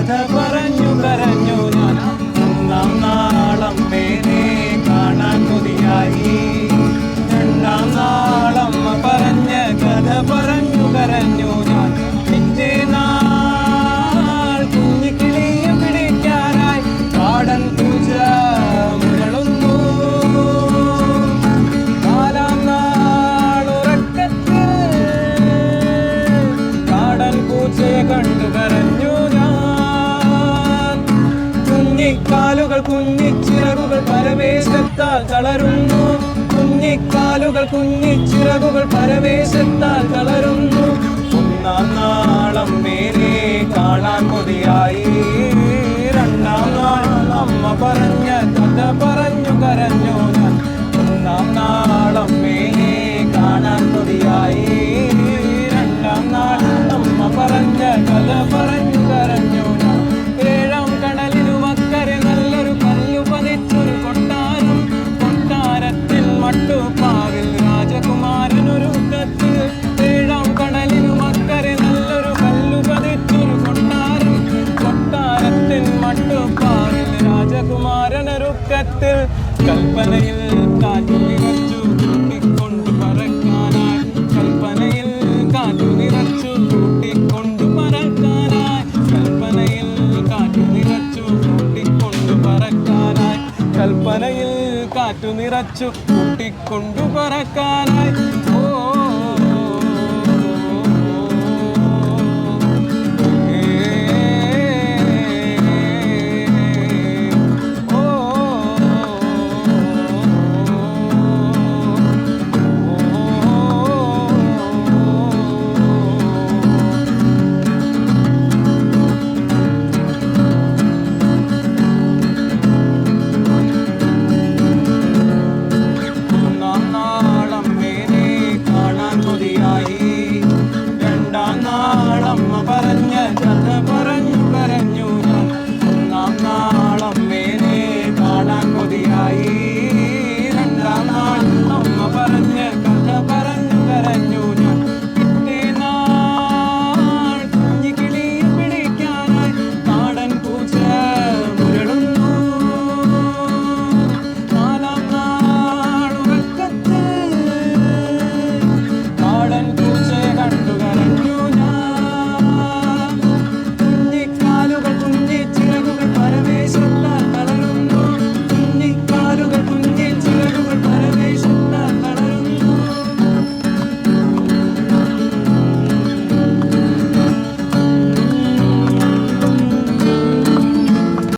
കഥ പറഞ്ഞു കരഞ്ഞു ഞാൻ. ഒന്നാം നാളം മേനെ കാണാൻ കൊതിയായി. രണ്ടാം നാളമ്മ പറഞ്ഞ കഥ പറഞ്ഞു കരഞ്ഞു ഞാൻ. പിറ്റേ നാൾ കുഞ്ഞിക്കിളിയെ പിടിക്കാനായി കാടൻ പൂജ മുരളുന്നു. നാലാം നാൾ ഉറക്കത്തിൽ കാടൻ പൂച്ചയെ കണ്ടു കരഞ്ഞു ഞാൻ. കുഞ്ഞിക്കാലുകൾ കുഞ്ഞിച്ചിറകുകൾ പരവേശത്താൽ തളരുന്നു. കുഞ്ഞിക്കാലുകൾ കുഞ്ഞിച്ചിറകുകൾ പരവേശത്താൽ തളരുന്നു. ഒന്നാം നാളം മേനെ കാണാൻ കൊതിയായി. രണ്ടാം നാൾ അമ്മ പറഞ്ഞ കഥ പറഞ്ഞു കരഞ്ഞു ഞാൻ. ഒന്നാം നാളം മേനെ കാണാൻ കൊതിയായി. രണ്ടാം നാൾ അമ്മ പറഞ്ഞ കഥ പറഞ്ഞു കരഞ്ഞു ഞാൻ. ഏഴാം കടലിനു അക്കരെ നല്ലൊരു കല്ലു പതിച്ചൊരു കൊട്ടാരം. കൊട്ടാരത്തിൽ മട്ടുപ്പാവിൽ രാജകുമാരനൊരുക്കത്തിൽ. ഏഴാം കടലിനു അക്കരെ നല്ലൊരു കല്ലു പതിച്ചൊരു കൊട്ടാരം. കൊട്ടാരത്തിൽ മട്ടുപ്പാവിൽ രാജകുമാരനൊരുക്കത്തിൽ. കൽപ്പനയിൽ കാറ്റു നിറച്ചു കൂട്ടിക്കൊണ്ടു പറക്കാനായി. കൽപ്പനയിൽ കാറ്റു നിറച്ചു കൂട്ടിക്കൊണ്ടു പറക്കാനായി. കൽപ്പനയിൽ കാറ്റു നിറച്ചു കൂട്ടിക്കൊണ്ടു പറക്കാനായി. കൽപ്പനയിൽ കാറ്റു നിറച്ചു കൂട്ടിക്കൊണ്ടു പറക്കാനായി.